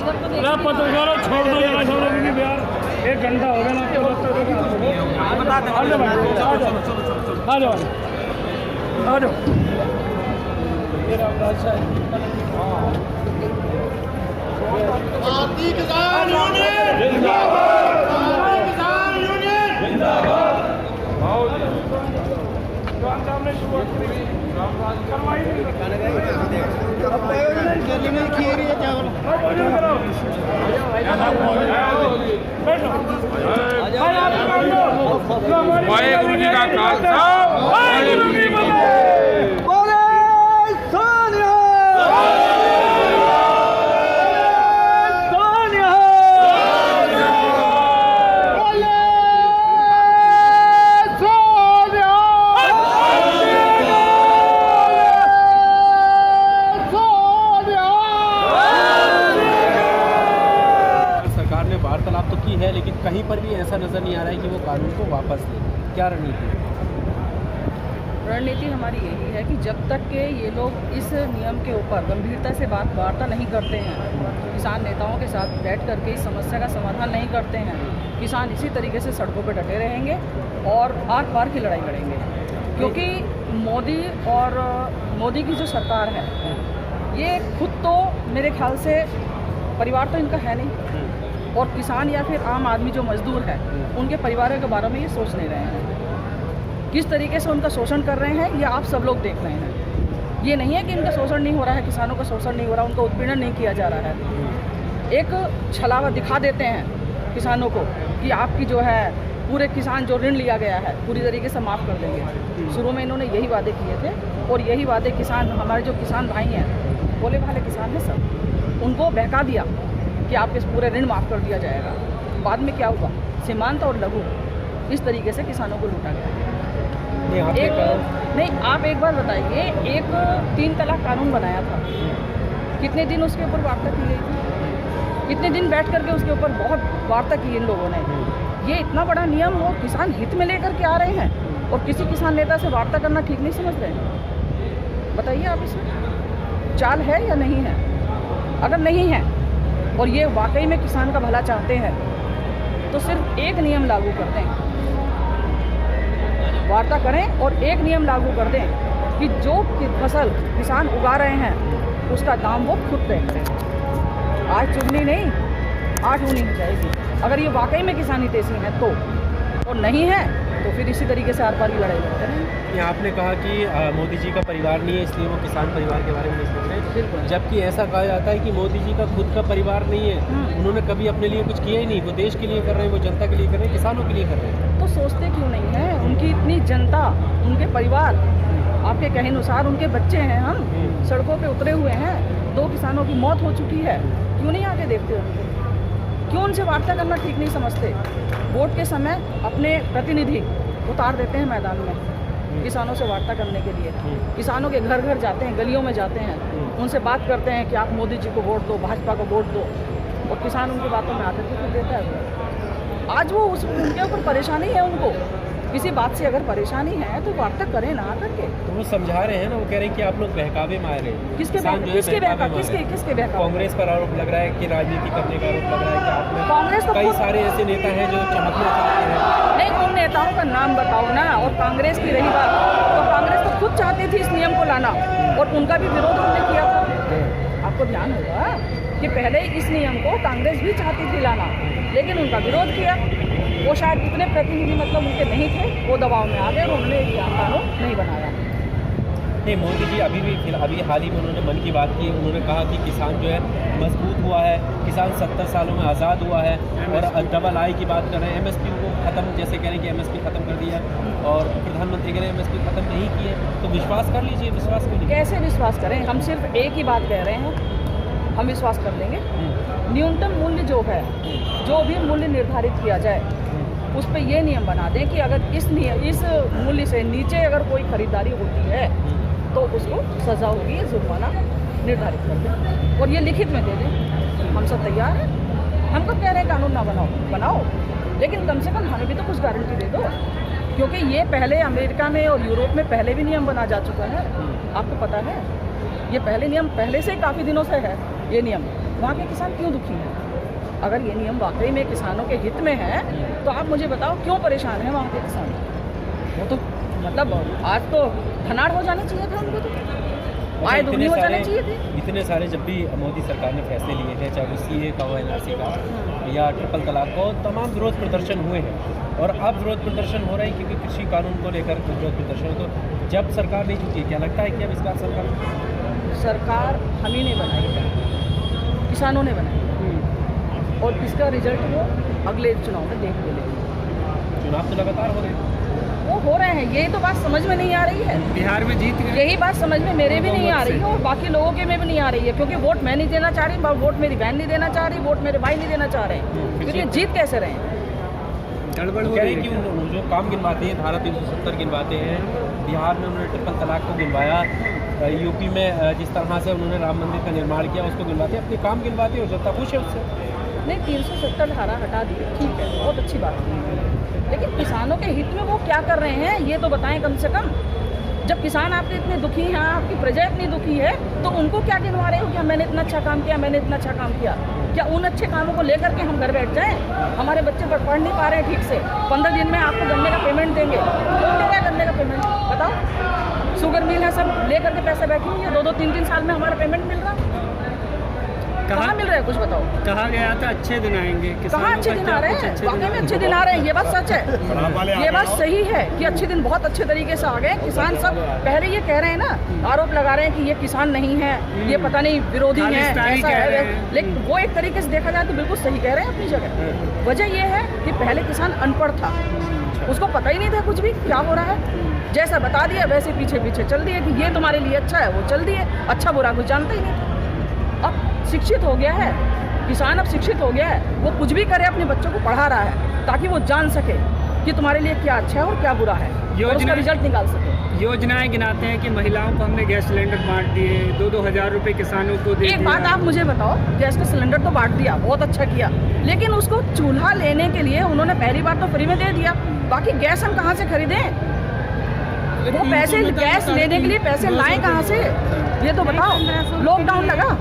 पत्रकारों छोड़ दो यहाँ सब लोग बिहार 1 घंटा हो गया ना आ जाओ भारतीय किसान यूनियन जिंदाबाद, भारतीय किसान यूनियन जिंदाबाद। वाहेगुरु जी का खालसा वाहेगुरु जी की फतेह। वार्तालाप तो की है, लेकिन कहीं पर भी ऐसा नज़र नहीं आ रहा है कि वो कानून को वापस ले। क्या रणनीति हमारी यही है कि जब तक के ये लोग इस नियम के ऊपर गंभीरता से वार्ता नहीं करते हैं, किसान नेताओं के साथ बैठ करके इस समस्या का समाधान नहीं करते हैं, किसान इसी तरीके से सड़कों पर डटे रहेंगे और आर पार की लड़ाई लड़ेंगे। क्योंकि मोदी की जो सरकार है, ये खुद तो मेरे ख्याल से परिवार तो इनका है नहीं, और किसान या फिर आम आदमी जो मजदूर है उनके परिवारों के बारे में ये सोच नहीं रहे हैं। किस तरीके से उनका शोषण कर रहे हैं ये आप सब लोग देख रहे हैं। ये नहीं है कि इनका शोषण नहीं हो रहा है, किसानों का शोषण नहीं हो रहा, उनका उत्पीड़न नहीं किया जा रहा है। एक छलावा दिखा देते हैं किसानों को कि आपकी जो है पूरे किसान जो ऋण लिया गया है पूरी तरीके से माफ़ कर देंगे। शुरू में इन्होंने यही वादे किए थे और यही वादे किसान, हमारे जो किसान भाई हैं, भोले भाले किसान हैं सब, उनको बहका दिया कि आपके पूरे ऋण माफ़ कर दिया जाएगा। बाद में क्या हुआ? सीमांत और लघु इस तरीके से किसानों को लूटा गया। आप एक बार बताइए, एक 3 तलाक कानून बनाया था, कितने दिन उसके ऊपर वार्ता की गई थी? कितने दिन बैठ करके उसके ऊपर बहुत वार्ता की इन लोगों ने। ये इतना बड़ा नियम वो किसान हित में लेकर के आ रहे हैं और किसी किसान नेता से वार्ता करना ठीक नहीं समझ रहे हैं। बताइए आप इसमें चाल है या नहीं है? अगर नहीं है और ये वाकई में किसान का भला चाहते हैं तो सिर्फ एक नियम लागू कर दें, वार्ता करें और एक नियम लागू कर दें कि जो फसल किसान उगा रहे हैं उसका दाम वो खुद तय करें। आज चुगनी नहीं 8 गुनी हो जाएगी अगर ये वाकई में किसानी तेजी है तो, और नहीं है तो फिर इसी तरीके से आर पार की लड़ाई लड़ते रहें। आपने कहा कि मोदी जी का परिवार नहीं है इसलिए वो किसान परिवार के बारे में नहीं सोच रहे, जबकि ऐसा कहा जाता है कि मोदी जी का खुद का परिवार नहीं है, उन्होंने कभी अपने लिए कुछ किया ही नहीं। वो देश के लिए कर रहे हैं, वो जनता के लिए कर रहे हैं, किसानों के लिए कर रहे हैं। तो सोचते क्यों नहीं है? उनकी इतनी जनता, उनके परिवार, आपके कहे अनुसार उनके बच्चे हैं, हम सड़कों पे उतरे हुए हैं, 2 किसानों की मौत हो चुकी है, क्यों नहीं आके देखते उनको? क्यों उनसे वार्ता करना ठीक नहीं समझते? वोट के समय अपने प्रतिनिधि उतार देते हैं मैदान में किसानों से वार्ता करने के लिए, किसानों के घर घर जाते हैं, गलियों में जाते हैं, उनसे बात करते हैं कि आप मोदी जी को वोट दो, भाजपा को वोट दो, और किसान उनकी बातों में आकर के देता है। आज वो उनके ऊपर परेशानी है, उनको किसी बात से अगर परेशानी है तो वार्ता करें ना करके। तो वो समझा रहे हैं ना, वो कह रहे हैं कि आप लोग बहकावे में आ रहे हैं। किसके बहकावे? कांग्रेस पर आरोप लग रहा है कि राजनीति करने का आरोप लग रहा है कि आपने कांग्रेस तो कई सारे ऐसे नेता हैं जो चमकना चाहते हैं। नहीं, उन नेताओं का नाम बताओ ना। और कांग्रेस की रही बात, तो कांग्रेस तो खुद चाहती थी इस नियम को लाना और उनका भी विरोध हमने किया था। आपको ध्यान होगा कि पहले इस नियम को कांग्रेस भी चाहती थी लाना, लेकिन उनका विरोध किया। वो शायद इतने प्रतिनिधि मतलब उनके नहीं थे, वो दबाव में आ गए और उन्होंने कानून नहीं बनाया। नहीं, मोदी जी अभी हाल ही में उन्होंने मन की बात की, उन्होंने कहा कि किसान जो है मजबूत हुआ है, किसान 70 सालों में आज़ाद हुआ है, और डबल आई की बात कर रहे हैं। MSP को ख़त्म, जैसे कह रहे हैं कि MSP ख़त्म कर दिया, और प्रधानमंत्री कह रहे हैं MSP ख़त्म नहीं किए, तो विश्वास कर लीजिए। विश्वास क्यों नहीं? कैसे विश्वास करें? हम सिर्फ एक ही बात कह रहे हैं, हम विश्वास कर लेंगे। न्यूनतम मूल्य जो है, जो भी मूल्य निर्धारित किया जाए उस पर यह नियम बना दें कि अगर इस मूल्य से नीचे अगर कोई खरीदारी होती है तो उसको सज़ा होगी, जुर्माना निर्धारित कर दें और ये लिखित में दे दें। हम सब तैयार हैं। हम कब कह रहे हैं कानून ना बनाओ, लेकिन कम से कम हमें भी तो कुछ गारंटी दे दो, क्योंकि ये पहले अमेरिका में और यूरोप में पहले भी नियम बना जा चुका है। आपको पता है, ये नियम पहले से काफ़ी दिनों से है ये नियम, वहाँ के किसान क्यों दुखी हैं? अगर ये नियम वाकई में किसानों के हित में है तो आप मुझे बताओ क्यों परेशान हैं वहाँ के किसान? वो तो मतलब आज तो धनाड़ हो जाना चाहिए था उनको, तो आय दुगनी हो जाने चाहिए थे। इतने सारे जब भी मोदी सरकार ने फैसले लिए थे, चाहे वो CA का हो, NRC का या ट्रिपल तलाक का, तमाम विरोध प्रदर्शन हुए हैं और अब विरोध प्रदर्शन हो रहे हैं क्योंकि कृषि कानून को लेकर विरोध प्रदर्शन। तो जब सरकार नहीं झुकी, क्या लगता है कि अब इस बार सरकार हम ही ने बनाई है, किसानों ने बनाई और इसका रिजल्ट वो अगले चुनाव में देख लेंगे। चुनाव तो लगातार हो रहे हैं, वो हो रहे हैं, यही तो बात समझ में नहीं आ रही है। बिहार में जीत गए, यही बात समझ में मेरे भी नहीं आ रही है और बाकी लोगों के में भी नहीं आ रही है, क्योंकि वोट मैं नहीं देना चाह रही, वोट मेरी बहन नहीं देना चाह रही, वोट मेरे भाई नहीं देना चाह रहे, क्योंकि जीत कैसे रहे हैं? गड़बड़ हो रही है कि जो काम गिनवाते हैं, धारा 370 गिनवाते हैं, बिहार में उन्होंने ट्रिपल तलाक को गिनवाया, यूपी में जिस तरह से उन्होंने राम मंदिर का निर्माण किया उसको गिनवाते, अपने काम गिनवाते हो, जनता खुश है उससे। नहीं, 370 धारा हटा दी, ठीक है, बहुत अच्छी बात है, लेकिन किसानों के हित में वो क्या कर रहे हैं ये तो बताएं कम से कम। जब किसान आपके इतने दुखी हैं, आपकी प्रजा इतनी दुखी है, तो उनको क्या गिनवा रहे हो कि मैंने इतना अच्छा काम किया, मैंने इतना अच्छा काम किया? क्या उन अच्छे कामों को लेकर के हम घर बैठ जाएं? हमारे बच्चे पढ़ नहीं पा रहे हैं ठीक से, 15 दिन में आपको गन्ने का पेमेंट देंगे, कौन दे रहा है गन्ने का पेमेंट बताओ? शुगर मिल है, सब लेकर के पैसे बैठी हुई है, 2-2, 3-3 साल में हमारा पेमेंट मिल रहा, कहाँ मिल रहा है कुछ बताओ? कहा गया था अच्छे दिन आएंगे, कहाँ अच्छे दिन आ रहे हैं? वाकई में अच्छे दिन आ रहे हैं, ये बात सच है, ये बात सही है कि अच्छे दिन बहुत अच्छे तरीके से आ गए। किसान सब पहले ये कह रहे हैं ना, आरोप लगा रहे हैं कि ये किसान नहीं है, ये पता नहीं विरोधी है, ऐसा है, लेकिन वो एक तरीके से देखा जाए तो बिल्कुल सही कह रहे हैं अपनी जगह। वजह ये है कि पहले किसान अनपढ़ था, उसको पता ही नहीं था कुछ भी क्या हो रहा है, जैसा बता दिया वैसे पीछे पीछे चल दिए कि ये तुम्हारे लिए अच्छा है, वो चल दिए, अच्छा बुरा कुछ जानता ही नहीं था। अब शिक्षित हो गया है किसान, अब शिक्षित हो गया है, वो कुछ भी करे अपने बच्चों को पढ़ा रहा है ताकि वो जान सके कि तुम्हारे लिए क्या अच्छा है और क्या बुरा है, और उसका रिजल्ट निकाल सके। योजनाएं गिनाते हैं कि महिलाओं को हमने गैस सिलेंडर बांट दिए, 2-2 हज़ार रुपये किसानों को दे दिया। एक बात आप मुझे बताओ, गैस का सिलेंडर तो बांट दिया, बहुत अच्छा किया, लेकिन उसको चूल्हा लेने के लिए उन्होंने पहली बार तो फ्री में दे दिया, बाकी गैस हम कहाँ से खरीदें? वो पैसे गैस लेने के लिए पैसे लाएं कहाँ से, ये तो बताओ। लॉकडाउन लगा,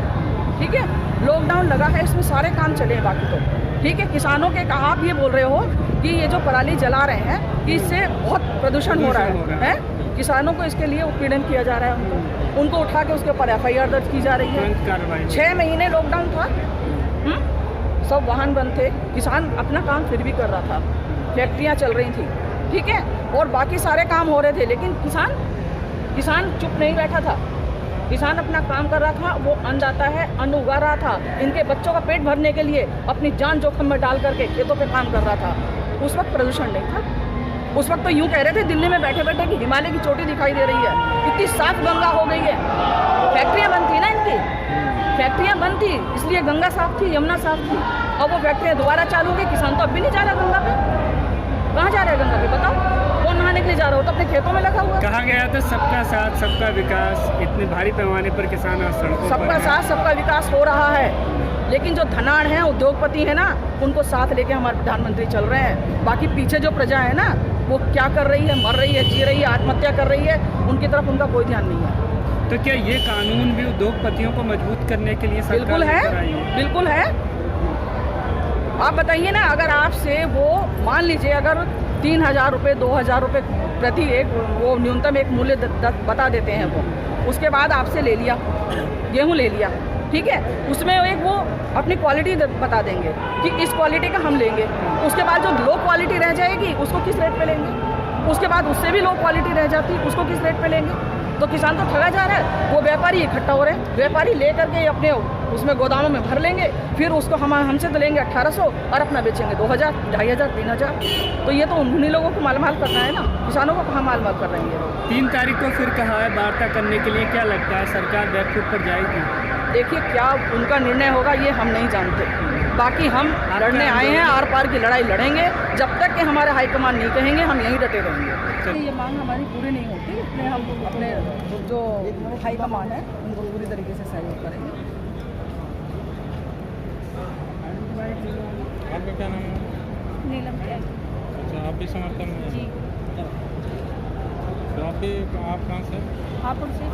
ठीक है, लॉकडाउन लगा है, इसमें सारे काम चले हैं, बाकी तो ठीक है। किसानों के कहा आप ये बोल रहे हो कि ये जो पराली जला रहे हैं कि इससे बहुत प्रदूषण हो रहा है, किसानों को इसके लिए उत्पीड़न किया जा रहा है, उनको उठा के उसके ऊपर FIR दर्ज की जा रही है। 6 महीने लॉकडाउन था, सब वाहन बंद थे, किसान अपना काम फिर भी कर रहा था, फैक्ट्रियाँ चल रही थी, ठीक है, और बाकी सारे काम हो रहे थे, लेकिन किसान चुप नहीं बैठा था, किसान अपना काम कर रहा था, वो अन्नदाता है, अन्न उगा रहा था, इनके बच्चों का पेट भरने के लिए अपनी जान जोखिम में डाल करके खेतों पे काम कर रहा था। उस वक्त प्रदूषण नहीं था, उस वक्त तो यूँ कह रहे थे दिल्ली में बैठे बैठे कि हिमालय की चोटी दिखाई दे रही है, इतनी साफ गंगा हो गई है। फैक्ट्रियाँ बंद थी ना, इनकी फैक्ट्रियाँ बंद थी, इसलिए गंगा साफ थी, यमुना साफ थी। अब वो फैक्ट्रियाँ दोबारा चालू की, किसान तो अब भी नहीं जा रहा गंगा पे। कहाँ जा रहा है गंगा पे बताओ? कौन नहाने के लिए जा रहा हो? तो अपने खेतों में लगा हुआ। कहा गया था सबका साथ सबका विकास, इतने भारी पैमाने पर किसान आज सड़कों पर सबका साथ सबका विकास हो रहा है, लेकिन जो धनाढ़ हैं, उद्योगपति हैं ना, उनको साथ लेके हमारे प्रधानमंत्री चल रहे हैं। बाकी पीछे जो प्रजा है ना, वो क्या कर रही है, मर रही है, जी रही है, आत्महत्या कर रही है, उनकी तरफ उनका कोई ध्यान नहीं है। तो क्या ये कानून भी उद्योगपतियों को मजबूत करने के लिए बिल्कुल है, बिल्कुल है। आप बताइए ना, अगर आपसे वो मान लीजिए अगर 3,000 रुपये 2,000 रुपये प्रति एक वो न्यूनतम एक मूल्य बता देते हैं, वो उसके बाद आपसे ले लिया, गेहूँ ले लिया, ठीक है, उसमें एक वो अपनी क्वालिटी बता देंगे कि इस क्वालिटी का हम लेंगे, उसके बाद जो लो क्वालिटी रह जाएगी उसको किस रेट पे लेंगे, उसके बाद उससे भी लो क्वालिटी रह जाती उसको किस रेट पे लेंगे? तो किसान तो ठगा जा रहा है, वो व्यापारी इकट्ठा हो रहे हैं, व्यापारी ले करके अपने उसमें गोदामों में भर लेंगे, फिर उसको हमसे तो लेंगे 1800 और अपना बेचेंगे 2,000, 2,500, 3,000। तो ये तो उन्हीं लोगों को मालमाल करना है ना, किसानों को कहाँ मालमाल कर रही है। 3 तारीख को फिर कहा है वार्ता करने के लिए, क्या लगता है सरकार बैकफुट पर जाएगी? देखिए क्या उनका निर्णय होगा ये हम नहीं जानते, बाकी हम लड़ने आए हैं, आर पार की लड़ाई लड़ेंगे, जब तक कि हमारे हाईकमान नहीं कहेंगे हम यहीं डटे रहेंगे। ये मांग हमारी पूरी नहीं होती, इसलिए हम अपने जो हाईकमान है उनको पूरी तरीके से सहयोग करेंगे। आपका क्या नाम है? नीलम क्या? अच्छा, आप भी समर्थन में जी, तो आप कहाँ से? हापुड़ से।